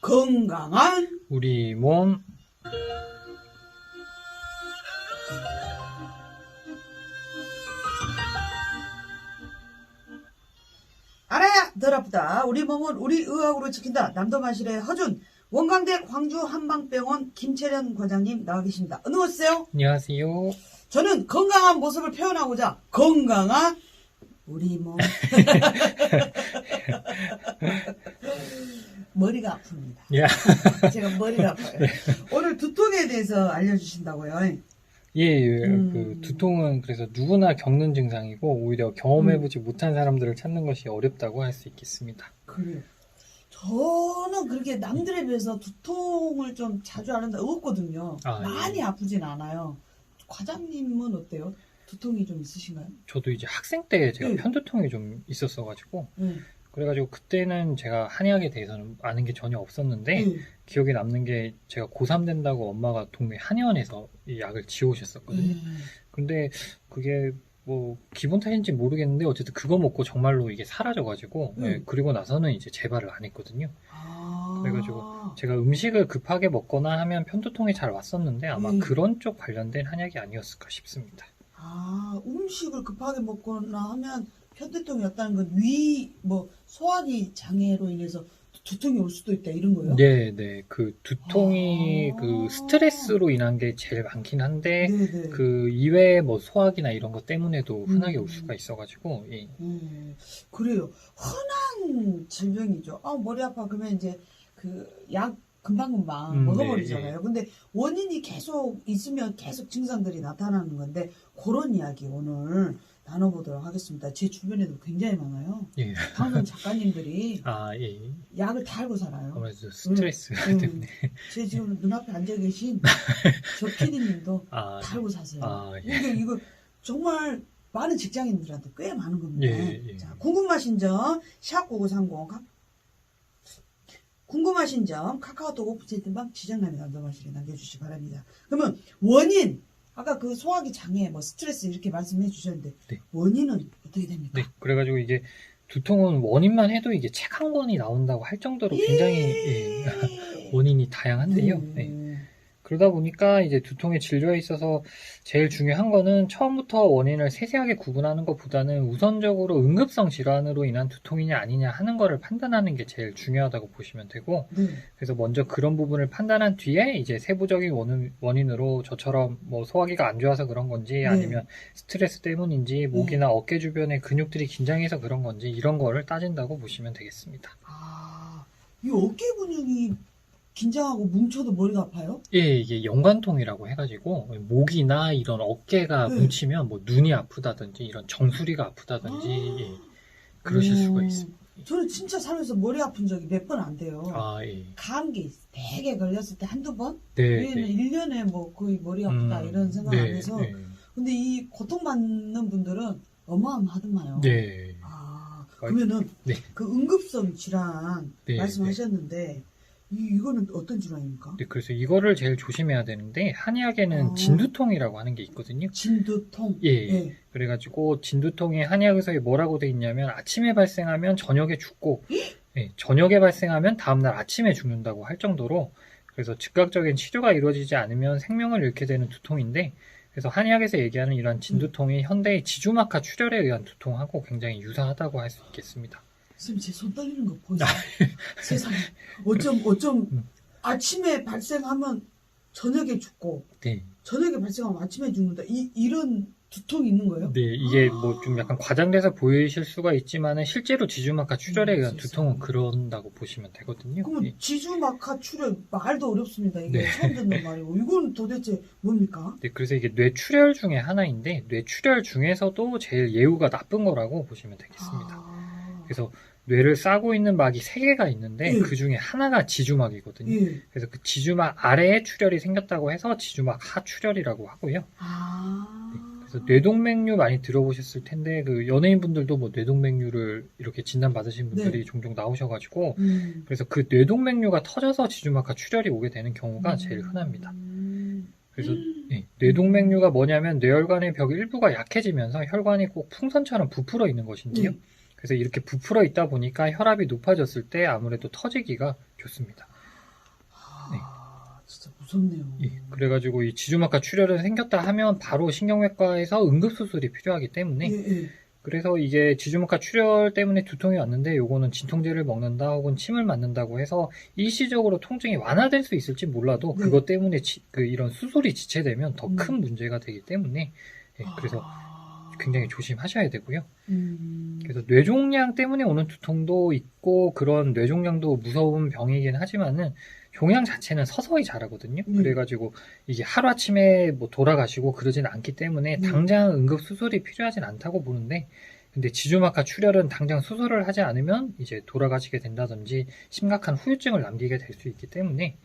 건강한 우리 몸. 알아야 덜 아프다. 우리 몸은 우리 의학으로 지킨다. 남도마실의 허준, 원광대 광주 한방병원 김채련 과장님 나와 계십니다. 어서 오세요. 안녕하세요. 저는 건강한 모습을 표현하고자 건강한 우리 몸. 머리가 아픕니다. 야. 제가 머리가 아파요. 오늘 두통에 대해서 알려주신다고요. 예, 그 두통은 그래서 누구나 겪는 증상이고 오히려 경험해보지 못한 사람들을 찾는 것이 어렵다고 할 수 있겠습니다. 그래요. 저는 그렇게 남들에 비해서 두통을 좀 자주 앓는다 없거든요. 아, 많이 예. 아프진 않아요. 과장님은 어때요? 두통이 좀 있으신가요? 저도 이제 학생 때 제가 네. 편두통이 좀 있었어가지고 네. 그래가지고 그때는 제가 한의학에 대해서는 아는 게 전혀 없었는데 네. 기억에 남는 게 제가 고3 된다고 엄마가 동네 한의원에서 이 약을 지어오셨었거든요. 근데 그게 뭐 기분 탓인지 모르겠는데 어쨌든 그거 먹고 정말로 이게 사라져가지고 예, 그리고 나서는 이제 재발을 안 했거든요. 아. 그래가지고 제가 음식을 급하게 먹거나 하면 편두통이 잘 왔었는데 아마 그런 쪽 관련된 한약이 아니었을까 싶습니다. 아, 음식을 급하게 먹거나 하면 편두통이 왔다는 건 소화기 장애로 인해서 두통이 올 수도 있다 이런 거요? 네. 그 두통이 아. 그 스트레스로 인한 게 제일 많긴 한데 네네. 그 이외에 뭐 소화기나 이런 것 때문에도 흔하게 올 수가 있어가지고 예. 그래요. 흔한 질병이죠. 아, 머리 아파. 그러면 이제 그 약 금방금방 먹어버리잖아요. 네. 근데 원인이 계속 있으면 계속 증상들이 나타나는 건데 그런 이야기 오늘 나눠보도록 하겠습니다. 제 주변에도 굉장히 많아요. 예. 방송 작가님들이 아, 예. 약을 다 알고 살아요. 아무래도 스트레스 때문에. 제 지금 눈앞에 앉아 계신 저 PD님도 아, 다 알고 사세요. 아, 예. 이거 정말 많은 직장인들한테 꽤 많은 겁니다. 예. 자, 궁금하신 점 샵9930 궁금하신 점 카카오톡 오픈 채팅방 지정남이 남도마실에 남겨주시기 바랍니다. 그러면 원인 아까 그 소화기 장애 뭐 스트레스 이렇게 말씀해 주셨는데 네. 원인은 어떻게 됩니까? 네, 그래가지고 이게 두통은 원인만 해도 이게 책 한 권이 나온다고 할 정도로 굉장히 원인이 다양한데요. 네. 그러다 보니까 이제 두통의 진료에 있어서 제일 중요한 거는 처음부터 원인을 세세하게 구분하는 것보다는 우선적으로 응급성 질환으로 인한 두통이냐 아니냐 하는 거를 판단하는 게 제일 중요하다고 보시면 되고 그래서 먼저 그런 부분을 판단한 뒤에 이제 세부적인 원인으로 저처럼 뭐 소화기가 안 좋아서 그런 건지 아니면 스트레스 때문인지 목이나 어깨 주변의 근육들이 긴장해서 그런 건지 이런 거를 따진다고 보시면 되겠습니다. 아, 이 어깨 근육이 긴장하고 뭉쳐도 머리가 아파요? 예, 이게 연관통이라고 해가지고 목이나 이런 어깨가 뭉치면 뭐 눈이 아프다든지 이런 정수리가 아프다든지 예, 그러실 수가 있습니다. 저는 진짜 살면서 머리 아픈 적이 몇 번 안 돼요. 아, 예. 감기 되게 걸렸을 때 한두 번? 네. 얘는 1년에 뭐 거의 머리 아프다 이런 생각 안 해서. 근데 이 고통받는 분들은 어마어마하더만요. 네. 아, 그러면은 그 응급성 질환 말씀하셨는데 이거는 어떤 질환입니까? 네, 그래서 이거를 제일 조심해야 되는데 한의학에는 진두통이라고 하는 게 있거든요. 진두통? 예. 그래가지고 진두통이 한의학에서 뭐라고 돼 있냐면 아침에 발생하면 저녁에 죽고 저녁에 발생하면 다음날 아침에 죽는다고 할 정도로 그래서 즉각적인 치료가 이루어지지 않으면 생명을 잃게 되는 두통인데 그래서 한의학에서 얘기하는 이런 진두통이 현대의 지주막하 출혈에 의한 두통하고 굉장히 유사하다고 할 수 있겠습니다. 선생님 제 손 떨리는 거 보이세요? 세상에 어쩜 아침에 발생하면 저녁에 죽고 저녁에 발생하면 아침에 죽는다 이런 두통이 있는 거예요? 네, 이게 뭐 좀 약간 과장돼서 보이실 수가 있지만은 실제로 지주막하 출혈에 의한 두통은 그런다고 보시면 되거든요. 그럼 지주막하 출혈 말도 어렵습니다. 이게 처음 듣는 말이고 이건 도대체 뭡니까? 네, 그래서 이게 뇌출혈 중에 하나인데 뇌출혈 중에서도 제일 예후가 나쁜 거라고 보시면 되겠습니다. 그래서 뇌를 싸고 있는 막이 3개가 있는데 그 중에 하나가 지주막이거든요. 그래서 그 지주막 아래에 출혈이 생겼다고 해서 지주막 하출혈이라고 하고요. 그래서 뇌동맥류 많이 들어보셨을 텐데 그 연예인분들도 뭐 뇌동맥류를 이렇게 진단받으신 분들이 네. 종종 나오셔가지고 그래서 그 뇌동맥류가 터져서 지주막하 출혈이 오게 되는 경우가 제일 흔합니다. 그래서 뇌동맥류가 뭐냐면 뇌혈관의 벽 일부가 약해지면서 혈관이 꼭 풍선처럼 부풀어 있는 것인데요. 그래서 이렇게 부풀어 있다 보니까 혈압이 높아졌을 때 아무래도 터지기가 좋습니다. 진짜 무섭네요. 그래가지고 이 지주막하 출혈이 생겼다 하면 바로 신경외과에서 응급수술이 필요하기 때문에 그래서 이게 지주막하 출혈 때문에 두통이 왔는데 요거는 진통제를 먹는다 혹은 침을 맞는다고 해서 일시적으로 통증이 완화될 수 있을지 몰라도 그것 때문에 이런 수술이 지체되면 더 큰 문제가 되기 때문에 그래서 굉장히 조심하셔야 되고요. 그래서 뇌종양 때문에 오는 두통도 있고 그런 뇌종양도 무서운 병이긴 하지만은 종양 자체는 서서히 자라거든요. 그래가지고 이게 하루아침에 뭐 돌아가시고 그러진 않기 때문에 당장 응급 수술이 필요하진 않다고 보는데 근데 지주막하 출혈은 당장 수술을 하지 않으면 이제 돌아가시게 된다든지 심각한 후유증을 남기게 될 수 있기 때문에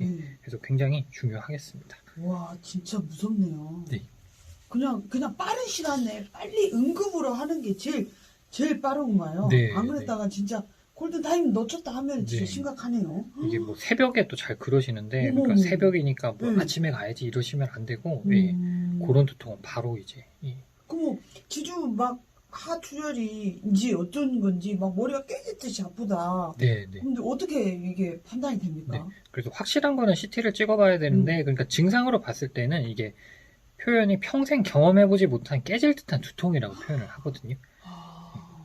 그래서 굉장히 중요하겠습니다. 와 진짜 무섭네요. 네. 그냥 빠른 시간에 빨리 응급으로 하는 게 제일 빠른가요? 네, 안 그랬다가 진짜 골든타임 놓쳤다 하면 진짜 심각하네요. 이게 뭐 새벽에 또 잘 그러시는데 그러니까 새벽이니까 뭐 아침에 가야지 이러시면 안 되고 그런 두통은 바로 이제 그럼 지주 막 하출혈인지 어쩐 건지 막 머리가 깨지듯이 아프다. 근데 어떻게 이게 판단이 됩니까? 그래서 확실한 거는 CT를 찍어봐야 되는데 그러니까 증상으로 봤을 때는 이게 표현이 평생 경험해보지 못한 깨질 듯한 두통이라고 표현을 하거든요.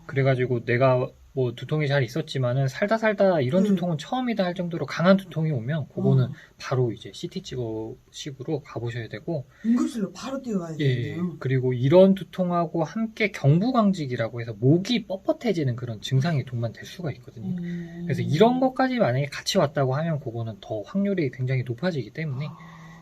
그래가지고 내가 뭐 두통이 잘 있었지만은 살다 이런 두통은 처음이다 할 정도로 강한 두통이 오면 그거는 바로 이제 CT 찍어식으로 가보셔야 되고 응급실로 바로 뛰어가야 되네요. 그리고 이런 두통하고 함께 경부강직이라고 해서 목이 뻣뻣해지는 그런 증상이 동반될 수가 있거든요. 그래서 이런 것까지 만약에 같이 왔다고 하면 그거는 더 확률이 굉장히 높아지기 때문에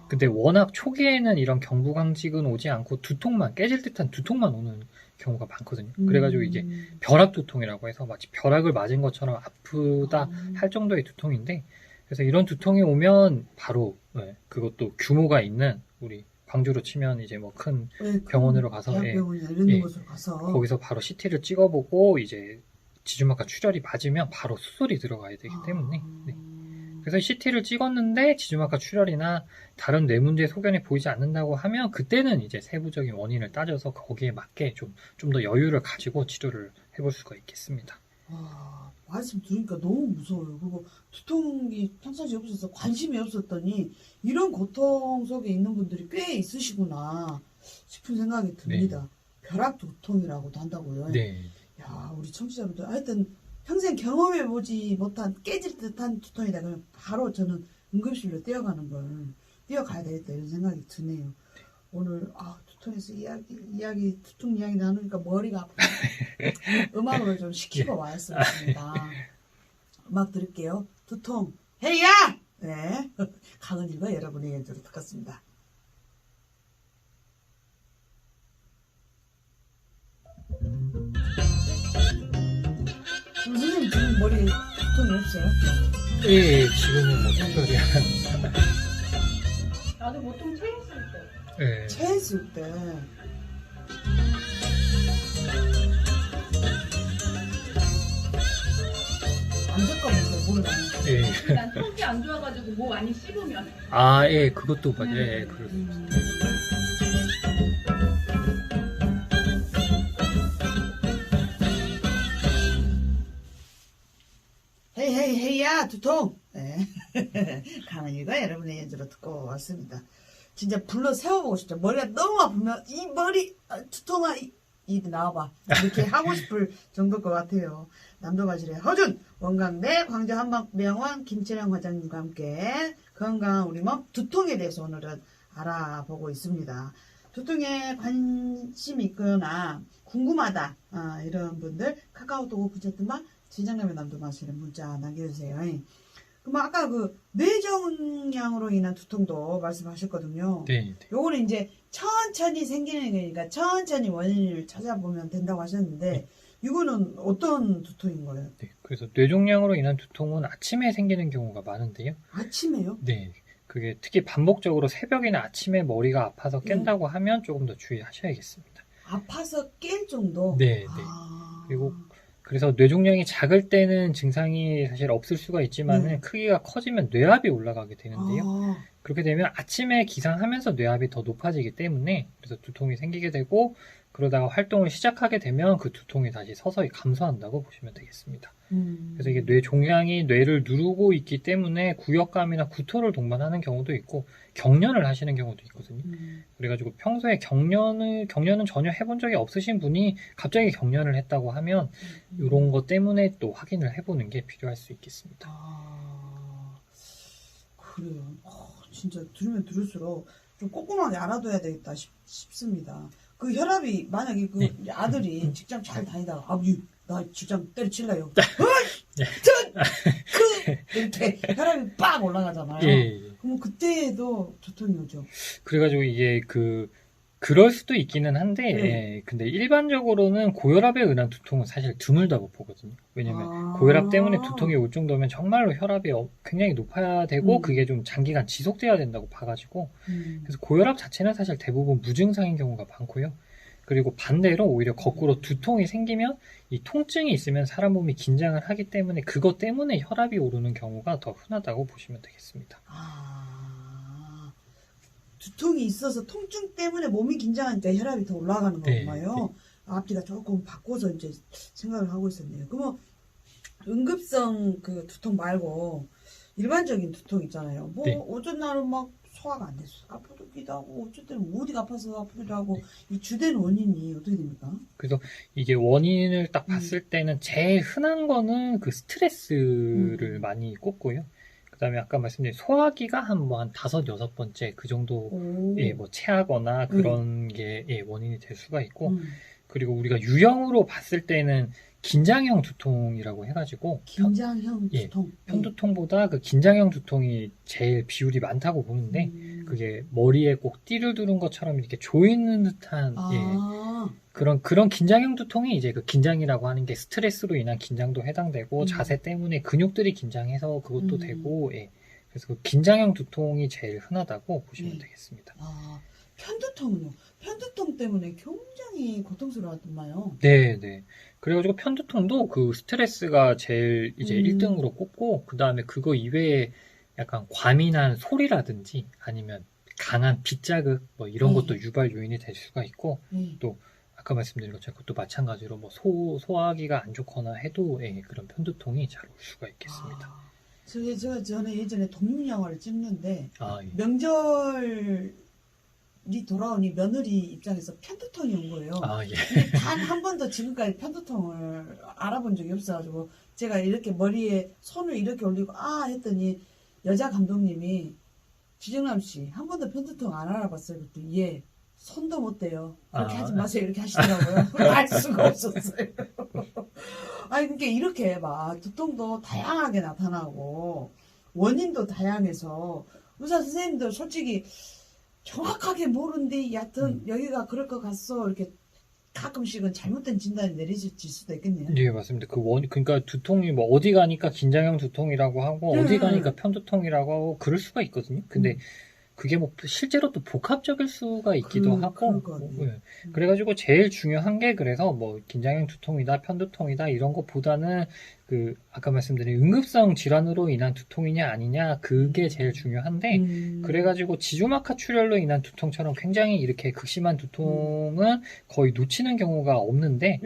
근데 워낙 초기에는 이런 경부강직은 오지 않고 두통만 깨질 듯한 두통만 오는 경우가 많거든요. 그래가지고 이게 벼락 두통이라고 해서 마치 벼락을 맞은 것처럼 아프다 할 정도의 두통인데 그래서 이런 두통이 오면 바로 그것도 규모가 있는 우리 광주로 치면 이제 뭐 큰 병원으로 가서 대학병원이나 이런 곳으로 가서 거기서 바로 CT를 찍어보고 이제 지주막하 출혈이 맞으면 바로 수술이 들어가야 되기 때문에 그래서 CT를 찍었는데 지주막하 출혈이나 다른 뇌 문제 소견이 보이지 않는다고 하면 그때는 이제 세부적인 원인을 따져서 거기에 맞게 좀 더 여유를 가지고 치료를 해볼 수가 있겠습니다. 말씀 들으니까 너무 무서워요. 그리고 두통이 평상시에 없어서 관심이 없었더니 이런 고통 속에 있는 분들이 꽤 있으시구나 싶은 생각이 듭니다. 벼락 두통이라고도 한다고요. 야, 우리 청취자분들 하여튼 평생 경험해보지 못한 깨질 듯한 두통이다 그러면 바로 저는 응급실로 뛰어가야 되겠다 이런 생각이 드네요. 오늘 두통에서 두통 이야기 나누니까 머리가 아프다. 음악으로 좀 시키고 왔습니다. 음악 들을게요. 두통 헤이야! 네, 강은일과 여러분의 연주로 듣겠습니다. 선생님 지금 머리 두통이 없어요? 지금은 뭐 특별히 나도 보통 체했을 때. 체했을 때 안될까면서 모르겠네. 난 속이 안 좋아가지고 뭐 많이 씹으면. 그것도 맞아요. 그럴 수 있어요. 헤이야 두통. 강은일과 여러분의 연주로 듣고 왔습니다. 진짜 불러 세워보고 싶죠. 머리가 너무 아프면 이 머리 두통아 이리 나와봐 이렇게 하고 싶을 정도일 것 같아요. 남도마실의 허준 원광대 광주한방병원 김철영 과장님과 함께 건강한 우리 몸 두통에 대해서 오늘은 알아보고 있습니다. 두통에 관심 있거나 궁금하다 이런 분들 카카오톡 오픈채팅방 진정남의 남도마실에 문자 남겨주세요. 그럼 아까 그 뇌종양으로 인한 두통도 말씀하셨거든요. 요거는 이제 천천히 생기는 거니까 천천히 원인을 찾아보면 된다고 하셨는데 이거는 어떤 두통인 거예요? 그래서 뇌종양으로 인한 두통은 아침에 생기는 경우가 많은데요. 아침에요? 그게 특히 반복적으로 새벽이나 아침에 머리가 아파서 깬다고 하면 조금 더 주의하셔야겠습니다. 아파서 깰 정도? 네, 네. 그리고 그래서 뇌종양이 작을 때는 증상이 사실 없을 수가 있지만은 크기가 커지면 뇌압이 올라가게 되는데요. 그렇게 되면 아침에 기상하면서 뇌압이 더 높아지기 때문에 그래서 두통이 생기게 되고 그러다가 활동을 시작하게 되면 그 두통이 다시 서서히 감소한다고 보시면 되겠습니다. 그래서 이게 뇌종양이 뇌를 누르고 있기 때문에 구역감이나 구토를 동반하는 경우도 있고 경련을 하시는 경우도 있거든요. 그래가지고 평소에 경련은 전혀 해본 적이 없으신 분이 갑자기 경련을 했다고 하면 이런 것 때문에 또 확인을 해보는 게 필요할 수 있겠습니다. 그래요. 진짜 들으면 들을수록 좀 꼼꼼하게 알아둬야 되겠다 싶습니다. 그 혈압이 만약에 그 아들이 직장 잘 다니다가 아버지 나 직장 때려칠래요. 이렇게 혈압이 빡 올라가잖아요. 그럼 그때도 두통이 오죠. 그래가지고 이게 그럴 수도 있기는 한데, 근데 일반적으로는 고혈압에 의한 두통은 사실 드물다고 보거든요. 왜냐면 고혈압 때문에 두통이 올 정도면 정말로 혈압이 굉장히 높아야 되고, 그게 좀 장기간 지속돼야 된다고 봐가지고, 그래서 고혈압 자체는 사실 대부분 무증상인 경우가 많고요. 그리고 반대로 오히려 거꾸로 두통이 생기면 이 통증이 있으면 사람 몸이 긴장을 하기 때문에 그것 때문에 혈압이 오르는 경우가 더 흔하다고 보시면 되겠습니다. 두통이 있어서 통증 때문에 몸이 긴장하니까 혈압이 더 올라가는 건가요? 앞뒤가 조금 바꿔서 이제 생각을 하고 있었네요. 그러면 응급성 그 두통 말고 일반적인 두통 있잖아요. 뭐 어쩐 날은 막 소화가 안 됐어. 아프기도 하고 어쩔 때는 어디가 아파서 아프기도 하고 이 주된 원인이 어떻게 됩니까? 그래서 이게 원인을 딱 봤을 때는 제일 흔한 거는 그 스트레스를 많이 꼽고요. 그 다음에 아까 말씀드린 소화기가 한 5-6번째 그 정도 뭐 체하거나 그런 게 원인이 될 수가 있고 그리고 우리가 유형으로 봤을 때는 긴장형 두통이라고 해가지고 긴장형 두통 편두통보다 그 긴장형 두통이 제일 비율이 많다고 보는데 그게 머리에 꼭 띠를 두른 것처럼 이렇게 조이는 듯한 그런 긴장형 두통이 이제 그 긴장이라고 하는 게 스트레스로 인한 긴장도 해당되고 자세 때문에 근육들이 긴장해서 그것도 되고 그래서 그 긴장형 두통이 제일 흔하다고 보시면 되겠습니다. 편두통은요? 편두통 때문에 굉장히 고통스러웠나요? 네. 그래가지고 편두통도 그 스트레스가 제일 이제 1등으로 꼽고 그 다음에 그거 이외에 약간 과민한 소리라든지 아니면 강한 빛자극 뭐 이런 것도 유발 요인이 될 수가 있고 또 아까 말씀드린 것처럼 그것도 마찬가지로 뭐 소화기가 안 좋거나 해도 그런 편두통이 잘 올 수가 있겠습니다. 제가 전에 예전에 독립영화를 찍는데 명절이 돌아오니 며느리 입장에서 편두통이 온 거예요. 단 한 번도 지금까지 편두통을 알아본 적이 없어가지고 제가 이렇게 머리에 손을 이렇게 올리고 했더니 여자 감독님이 지정남 씨 한 번도 편두통 안 알아봤어요. 그랬더니 예 손도 못 대요. 그렇게 하지 마세요. 이렇게 하시더라고요. 알 수가 없었어요. 그러니까 이렇게 막 두통도 다양하게 나타나고 원인도 다양해서 의사 선생님들 솔직히 정확하게 모르는데 여하튼 여기가 그럴 것 같소 이렇게 가끔씩은 잘못된 진단이 내려질 수도 있겠네요. 네, 맞습니다. 그러니까 두통이 뭐 어디 가니까 긴장형 두통이라고 하고 어디 가니까 편두통이라고 하고 그럴 수가 있거든요. 근데 그게 뭐 실제로 또 복합적일 수가 있기도 하고 그래가지고 제일 중요한 게 그래서 뭐 긴장형 두통이다 편두통이다 이런 것보다는 그 아까 말씀드린 응급성 질환으로 인한 두통이냐 아니냐 그게 제일 중요한데 그래가지고 지조막하 출혈로 인한 두통처럼 굉장히 이렇게 극심한 두통은 거의 놓치는 경우가 없는데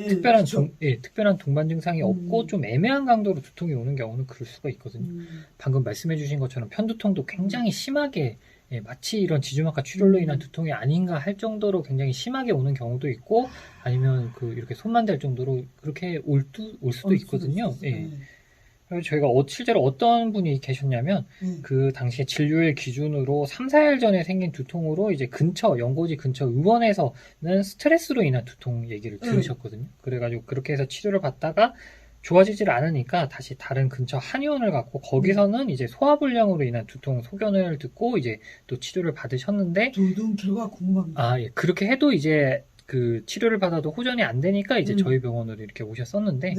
특별한 동반 증상이 없고 좀 애매한 강도로 두통이 오는 경우는 그럴 수가 있거든요. 방금 말씀해 주신 것처럼 편두통도 굉장히 심하게 마치 이런 지주막하 출혈로 인한 두통이 아닌가 할 정도로 굉장히 심하게 오는 경우도 있고 아니면 이렇게 손만 댈 정도로 그렇게 올 수도 있거든요. 그리고 저희가 실제로 어떤 분이 계셨냐면 그 당시에 진료일 기준으로 3-4일 전에 생긴 두통으로 이제 연고지 근처 의원에서는 스트레스로 인한 두통 얘기를 들으셨거든요. 그래가지고 그렇게 해서 치료를 받다가 좋아지질 않으니까 다시 다른 근처 한의원을 갔고 거기서는 이제 소화불량으로 인한 두통 소견을 듣고 이제 또 치료를 받으셨는데 결과 궁금합니다. 그렇게 해도 이제 그 치료를 받아도 호전이 안 되니까 이제 저희 병원으로 이렇게 오셨었는데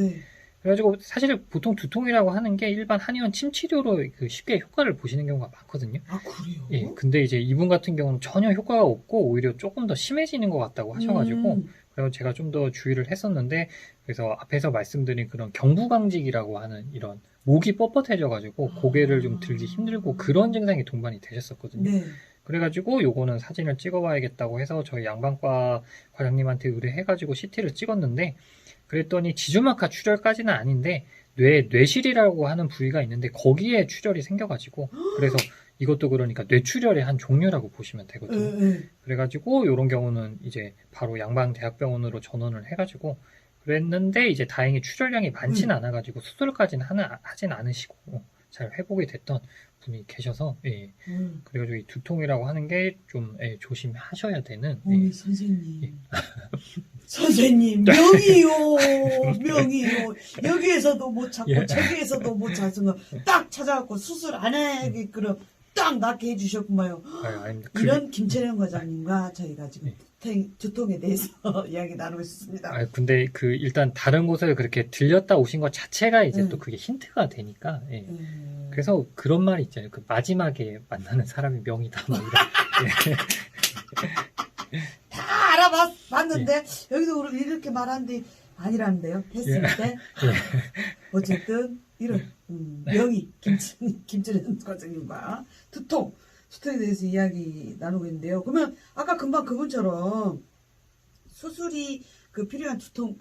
그래가지고 사실 보통 두통이라고 하는 게 일반 한의원 침 치료로 그 쉽게 효과를 보시는 경우가 많거든요. 아, 그래요? 예, 근데 이제 이분 같은 경우는 전혀 효과가 없고 오히려 조금 더 심해지는 것 같다고 하셔가지고 그래서 제가 좀 더 주의를 했었는데 그래서 앞에서 말씀드린 그런 경부강직이라고 하는 이런 목이 뻣뻣해져가지고 고개를 좀 들기 힘들고 그런 증상이 동반이 되셨었거든요. 네. 그래가지고 요거는 사진을 찍어봐야겠다고 해서 저희 양방과 과장님한테 의뢰해가지고 CT를 찍었는데 그랬더니 지주막하 출혈까지는 아닌데 뇌실이라고 하는 부위가 있는데 거기에 출혈이 생겨가지고 그래서 이것도 그러니까 뇌출혈의 한 종류라고 보시면 되거든요. 그래가지고 이런 경우는 이제 바로 양방대학병원으로 전원을 해가지고 그랬는데 이제 다행히 출혈량이 많지는 않아가지고 수술까지는 하진 않으시고 잘 회복이 됐던 분이 계셔서 예. 그래가지고 이 두통이라고 하는 게 좀 조심하셔야 되는 선생님. 예. 선생님, 명이요. 여기에서도 못 찾고, 예. 저기에서도 못 찾은 거 딱 찾아갖고 수술 안 하게끔 딱 낫게 해주셨구만요. 아닙니다. 이런 김채령 과장님과 저희가 지금 두통에 대해서 이야기 나누고 있습니다. 근데 일단 다른 곳을 그렇게 들렸다 오신 것 자체가 이제 또 그게 힌트가 되니까. 예. 그래서 그런 말이 있잖아요. 그 마지막에 만나는 사람이 명이다. 뭐 이런. 예. 다 알아봤는데 여기도 이렇게 말하는데 아니라는데요. 했을 때 어쨌든 이런 명의 김철현 과장님과 두통에 대해서 이야기 나누고 있는데요. 그러면 아까 금방 그분처럼 수술이 필요한 두통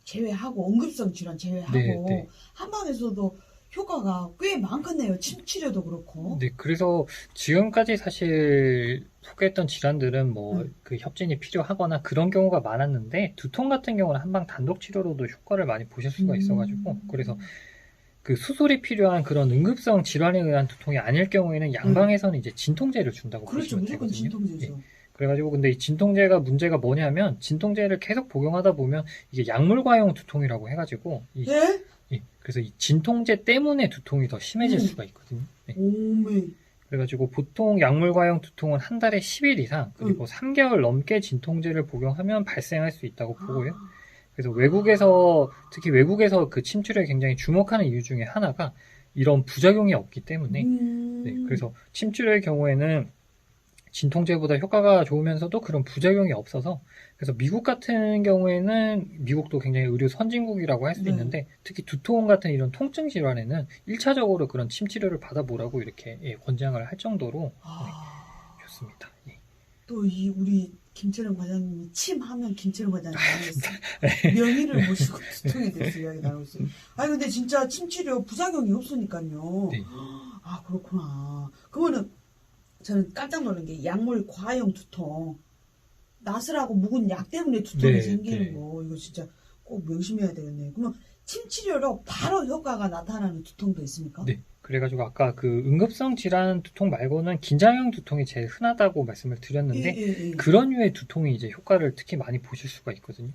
제외하고 응급성 질환 제외하고 한방에서도 효과가 꽤 많겠네요. 침 치료도 그렇고. 네, 그래서 지금까지 사실 소개했던 질환들은 그 협진이 필요하거나 그런 경우가 많았는데 두통 같은 경우는 한방 단독 치료로도 효과를 많이 보실 수가 있어가지고 그래서 그 수술이 필요한 그런 응급성 질환에 의한 두통이 아닐 경우에는 양방에서는 이제 진통제를 준다고 보시면 되거든요. 진통제죠. 예. 그래가지고 근데 이 진통제가 문제가 뭐냐면 진통제를 계속 복용하다 보면 이게 약물과용 두통이라고 해가지고 그래서 이 진통제 때문에 두통이 더 심해질 수가 있거든요. 네. 그래가지고 보통 약물과용 두통은 한 달에 10일 이상 그리고 3개월 넘게 진통제를 복용하면 발생할 수 있다고 보고요. 그래서 특히 외국에서 그 침치료에 굉장히 주목하는 이유 중에 하나가 이런 부작용이 없기 때문에 그래서 침치료의 경우에는 진통제보다 효과가 좋으면서도 그런 부작용이 없어서 그래서 미국 같은 경우에는 미국도 굉장히 의료 선진국이라고 할 수 있는데 특히 두통 같은 이런 통증 질환에는 1차적으로 그런 침 치료를 받아보라고 이렇게 권장을 할 정도로 좋습니다. 또 우리 김철현 과장님이 침하면 김철현 과장님 명의를 모시고 두통에 대해서 이야기 나누고 있어요. 아니 근데 진짜 침 치료 부작용이 없으니까요. 아 그렇구나. 그러면은 저는 깜짝 놀란 게 약물 과용 두통 나스라고 묵은 약 때문에 두통이 생기는 거 이거 진짜 꼭 명심해야 되겠네요. 그러면 침치료로 바로 효과가 나타나는 두통도 있습니까? 네. 그래가지고 아까 그 응급성 질환 두통 말고는 긴장형 두통이 제일 흔하다고 말씀을 드렸는데 그런 류의 두통이 이제 효과를 특히 많이 보실 수가 있거든요.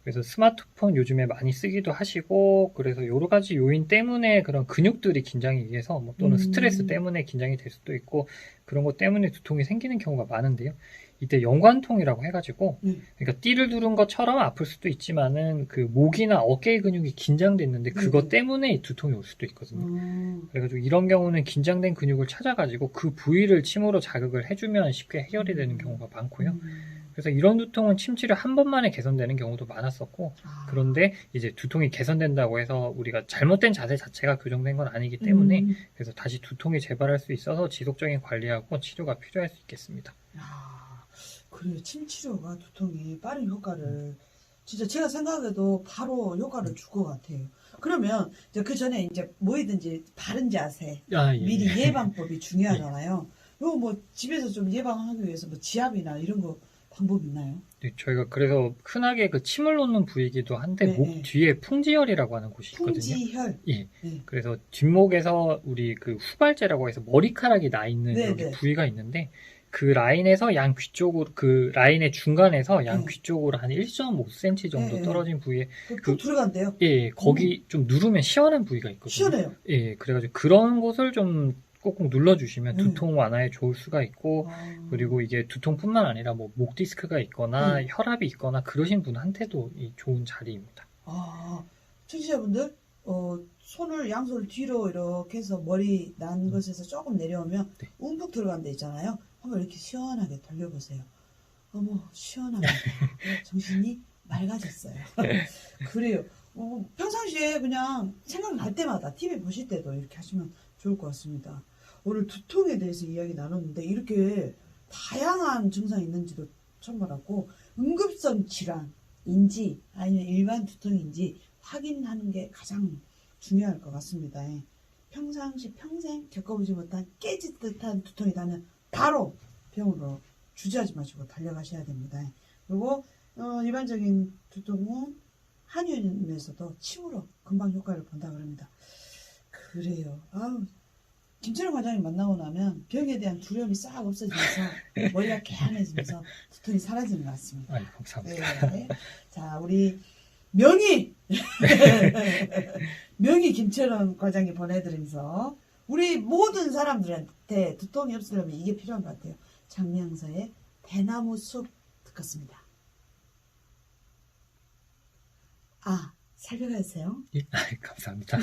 그래서 스마트폰 요즘에 많이 쓰기도 하시고 그래서 여러 가지 요인 때문에 그런 근육들이 긴장이 돼서 또는 스트레스 때문에 긴장이 될 수도 있고 그런 것 때문에 두통이 생기는 경우가 많은데요. 이때 연관통이라고 해가지고 그러니까 띠를 두른 것처럼 아플 수도 있지만은 그 목이나 어깨의 근육이 긴장됐는데 그것 때문에 두통이 올 수도 있거든요. 그래가지고 이런 경우는 긴장된 근육을 찾아가지고 그 부위를 침으로 자극을 해주면 쉽게 해결이 되는 경우가 많고요. 그래서 이런 두통은 침치료 한 번만에 개선되는 경우도 많았었고 그런데 이제 두통이 개선된다고 해서 우리가 잘못된 자세 자체가 교정된 건 아니기 때문에 그래서 다시 두통이 재발할 수 있어서 지속적인 관리하고 치료가 필요할 수 있겠습니다. 그래요. 침치료가 두통에 빠른 효과를 진짜 제가 생각해도 바로 효과를 줄 것 같아요. 그러면 이제 그 전에 이제 뭐든지 바른 자세 미리 예방법이 중요하잖아요. 이거 뭐 집에서 좀 예방하기 위해서 뭐 지압이나 이런 거 방법 있나요? 네, 저희가 그래서 흔하게 그 침을 놓는 부위이기도 한데 목 뒤에 풍지혈이라고 하는 곳이 있거든요. 풍지혈. 그래서 뒷목에서 우리 그 후발제라고 해서 머리카락이 나 있는 여기 부위가 있는데 그 라인에서 양 귀 쪽으로 그 라인의 중간에서 양 귀 쪽으로 한 1.5cm 정도 떨어진 부위에 그 들어간대요. 거기 좀 누르면 시원한 부위가 있거든요. 시원해요. 그래가지고 그런 곳을 좀 꼭꼭 눌러주시면 두통 완화에 좋을 수가 있고 그리고 이게 두통뿐만 아니라 뭐 목 디스크가 있거나 혈압이 있거나 그러신 분한테도 이 좋은 자리입니다. 청취자분들 손을 양손을 뒤로 이렇게 해서 머리 난 것에서 조금 내려오면 네. 움푹 들어간 데 있잖아요. 한번 이렇게 시원하게 돌려보세요. 어머 시원하게 정신이 맑아졌어요. 그래요. 평상시에 그냥 생각날 때마다 TV 보실 때도 이렇게 하시면 좋을 것 같습니다. 오늘 두통에 대해서 이야기 나눴는데 이렇게 다양한 증상이 있는지도 처음 알았고 응급성 질환인지 아니면 일반 두통인지 확인하는 게 가장 중요할 것 같습니다. 평상시 평생 겪어보지 못한 깨질 듯한 두통이라면 바로 병으로 주저하지 마시고 달려가셔야 됩니다. 그리고 일반적인 두통은 한의원에서도 침으로 금방 효과를 본다 그럽니다. 그래요. 김철영 과장님 만나고 나면 병에 대한 두려움이 싹 없어지면서 머리가 개안해지면서 두통이 사라지는 것 같습니다. 아유, 감사합니다. 네. 자, 우리 명의 명의 김철원 과장님 보내드리면서 우리 모든 사람들한테 두통이 없으려면 이게 필요한 것 같아요. 장명서의 대나무 숲 듣겠습니다. 살펴가세요. 예, 감사합니다.